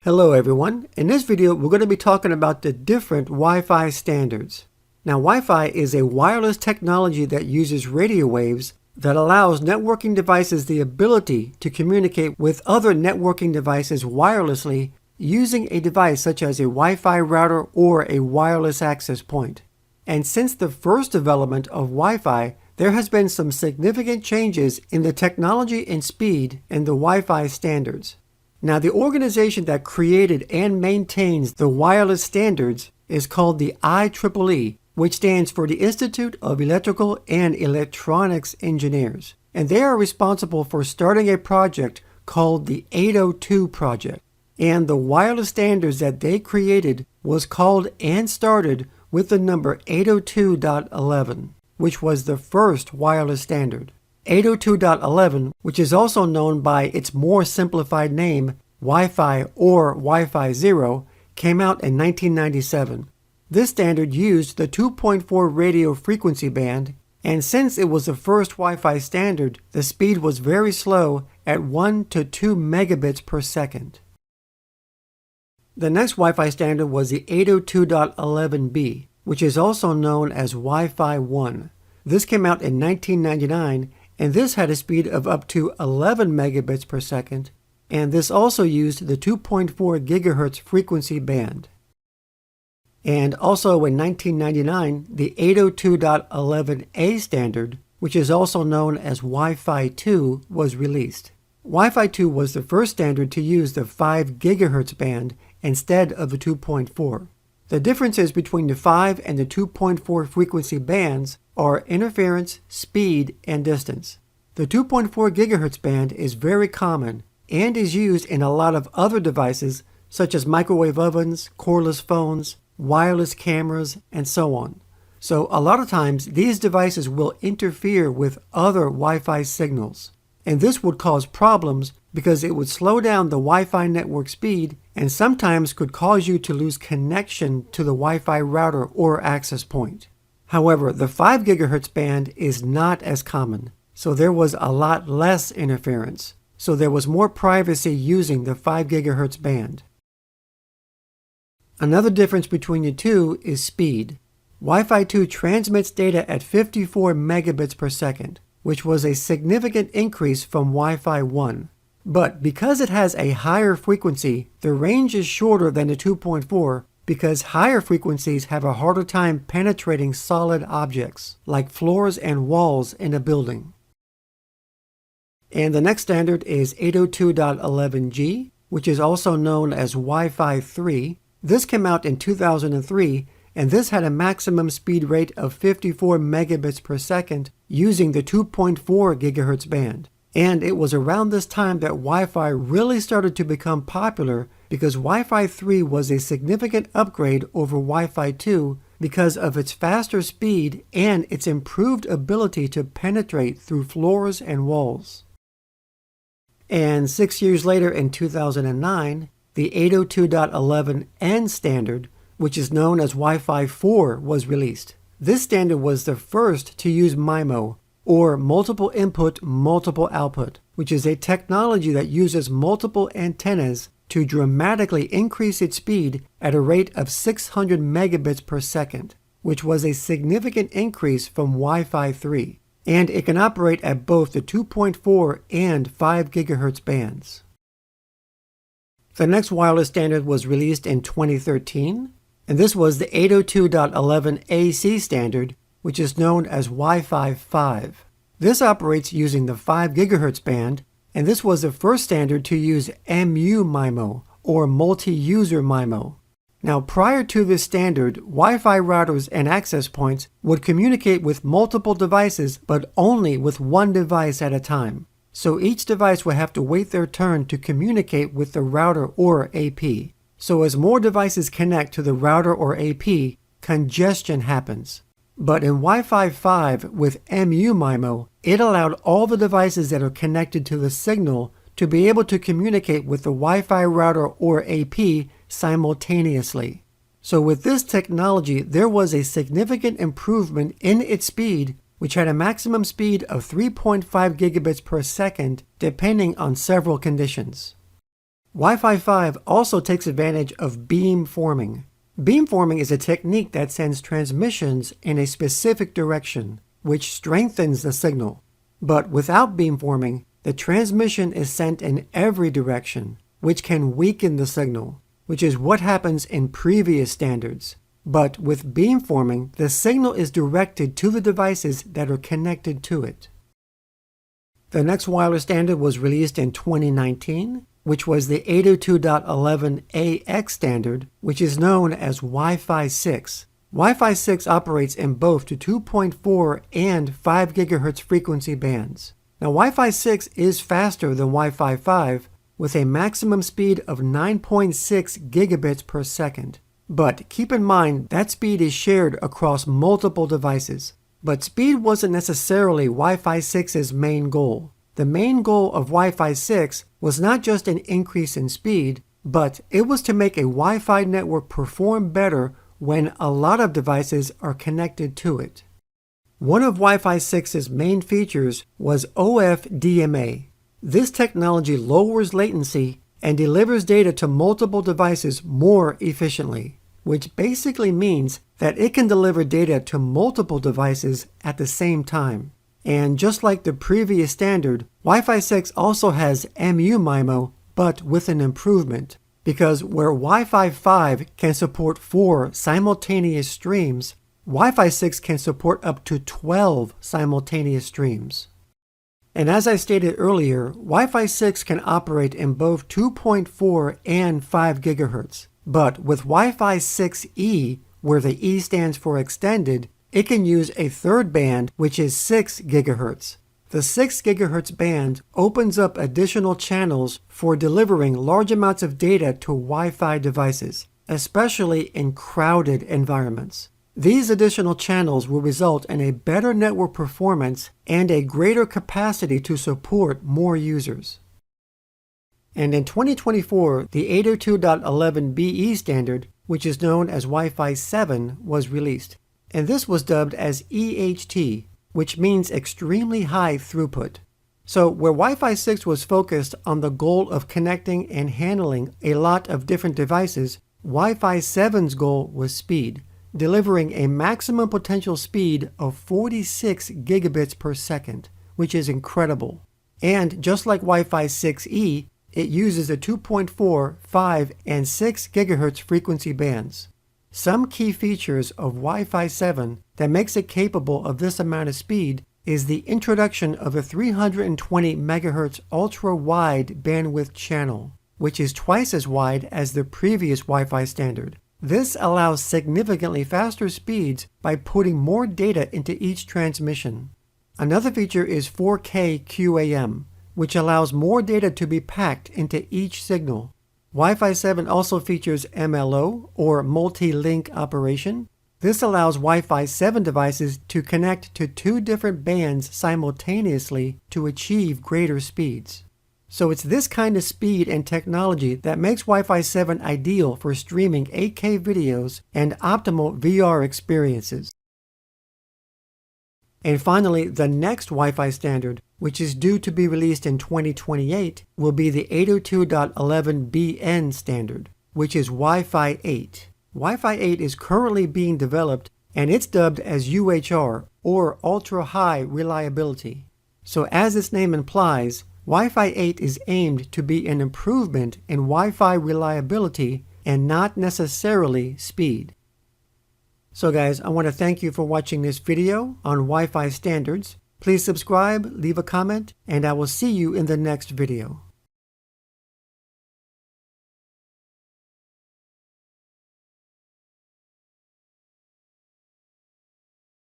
Hello everyone. In this video we're going to be talking about the different Wi-Fi standards. Now Wi-Fi is a wireless technology that uses radio waves that allows networking devices the ability to communicate with other networking devices wirelessly using a device such as a Wi-Fi router or a wireless access point. And since the first development of Wi-Fi, there has been some significant changes in the technology and speed in the Wi-Fi standards. Now, the organization that created and maintains the wireless standards is called the IEEE, which stands for the Institute of Electrical and Electronics Engineers. And they are responsible for starting a project called the 802 project. And the wireless standards that they created was called and started with the number 802.11, which was the first wireless standard. 802.11, which is also known by its more simplified name, Wi-Fi or Wi-Fi 0, came out in 1997. This standard used the 2.4 radio frequency band, and since it was the first Wi-Fi standard, the speed was very slow at 1 to 2 megabits per second. The next Wi-Fi standard was the 802.11b, which is also known as Wi-Fi 1. This came out in 1999, and this had a speed of up to 11 megabits per second, and this also used the 2.4 gigahertz frequency band. And also in 1999, the 802.11a standard, which is also known as Wi-Fi 2, was released. Wi-Fi 2 was the first standard to use the 5 gigahertz band instead of the 2.4. The differences between the 5 and the 2.4 frequency bands are interference, speed, and distance. The 2.4 gigahertz band is very common and is used in a lot of other devices such as microwave ovens, cordless phones, wireless cameras, and so on. So a lot of times these devices will interfere with other Wi-Fi signals. And this would cause problems because it would slow down the Wi-Fi network speed and sometimes could cause you to lose connection to the Wi-Fi router or access point. However, the 5 gigahertz band is not as common, so there was a lot less interference. So there was more privacy using the 5 gigahertz band. Another difference between the two is speed. Wi-Fi 2 transmits data at 54 megabits per second, which was a significant increase from Wi-Fi 1. But because it has a higher frequency, the range is shorter than the 2.4 because higher frequencies have a harder time penetrating solid objects, like floors and walls in a building. And the next standard is 802.11g, which is also known as Wi-Fi 3. This came out in 2003, and this had a maximum speed rate of 54 megabits per second using the 2.4 gigahertz band. And it was around this time that Wi-Fi really started to become popular because Wi-Fi 3 was a significant upgrade over Wi-Fi 2 because of its faster speed and its improved ability to penetrate through floors and walls. And 6 years later in 2009, the 802.11n standard, which is known as Wi-Fi 4, was released. This standard was the first to use MIMO, or multiple input, multiple output, which is a technology that uses multiple antennas to dramatically increase its speed at a rate of 600 megabits per second, which was a significant increase from Wi-Fi 3. And it can operate at both the 2.4 and 5 gigahertz bands. The next wireless standard was released in 2013, and this was the 802.11ac standard, which is known as Wi-Fi 5. This operates using the 5 gigahertz band, and this was the first standard to use MU MIMO, or multi-user MIMO. Now, prior to this standard, Wi-Fi routers and access points would communicate with multiple devices, but only with one device at a time. So each device would have to wait their turn to communicate with the router or AP. So as more devices connect to the router or AP, congestion happens. But in Wi-Fi 5 with MU MIMO, it allowed all the devices that are connected to the signal to be able to communicate with the Wi-Fi router or AP simultaneously. So with this technology, there was a significant improvement in its speed, which had a maximum speed of 3.5 gigabits per second, depending on several conditions. Wi-Fi 5 also takes advantage of beamforming. Beamforming is a technique that sends transmissions in a specific direction, which strengthens the signal. But without beamforming, the transmission is sent in every direction, which can weaken the signal, which is what happens in previous standards. But with beamforming, the signal is directed to the devices that are connected to it. The next wireless standard was released in 2019, which was the 802.11ax standard, which is known as Wi-Fi 6. Wi-Fi 6 operates in both the 2.4 and 5 GHz frequency bands. Now, Wi-Fi 6 is faster than Wi-Fi 5 with a maximum speed of 9.6 gigabits per second. But keep in mind that speed is shared across multiple devices. But speed wasn't necessarily Wi-Fi 6's main goal. The main goal of Wi-Fi 6 was not just an increase in speed, but it was to make a Wi-Fi network perform better when a lot of devices are connected to it. One of Wi-Fi 6's main features was OFDMA. This technology lowers latency and delivers data to multiple devices more efficiently, which basically means that it can deliver data to multiple devices at the same time. And just like the previous standard, Wi-Fi 6 also has MU-MIMO, but with an improvement. Because where Wi-Fi 5 can support 4 simultaneous streams, Wi-Fi 6 can support up to 12 simultaneous streams. And as I stated earlier, Wi-Fi 6 can operate in both 2.4 and 5 GHz. But with Wi-Fi 6E, where the E stands for extended, it can use a third band, which is 6 GHz. The 6 GHz band opens up additional channels for delivering large amounts of data to Wi-Fi devices, especially in crowded environments. These additional channels will result in a better network performance and a greater capacity to support more users. And in 2024, the 802.11be standard, which is known as Wi-Fi 7, was released. And this was dubbed as EHT, which means extremely high throughput. So where Wi-Fi 6 was focused on the goal of connecting and handling a lot of different devices, Wi-Fi 7's goal was speed, delivering a maximum potential speed of 46 gigabits per second, which is incredible. And just like Wi-Fi 6E, it uses the 2.4, 5, and 6 gigahertz frequency bands. Some key features of Wi-Fi 7 that makes it capable of this amount of speed is the introduction of a 320 MHz ultra-wide bandwidth channel, which is twice as wide as the previous Wi-Fi standard. This allows significantly faster speeds by putting more data into each transmission. Another feature is 4K QAM, which allows more data to be packed into each signal. Wi-Fi 7 also features MLO, or multi-link operation. This allows Wi-Fi 7 devices to connect to 2 different bands simultaneously to achieve greater speeds. So it's this kind of speed and technology that makes Wi-Fi 7 ideal for streaming 8K videos and optimal VR experiences. And finally, the next Wi-Fi standard, which is due to be released in 2028, will be the 802.11bn standard, which is Wi-Fi 8. Wi-Fi 8 is currently being developed, and it's dubbed as UHR, or Ultra High Reliability. So as its name implies, Wi-Fi 8 is aimed to be an improvement in Wi-Fi reliability and not necessarily speed. So guys, I want to thank you for watching this video on Wi-Fi standards. Please subscribe, leave a comment, and I will see you in the next video.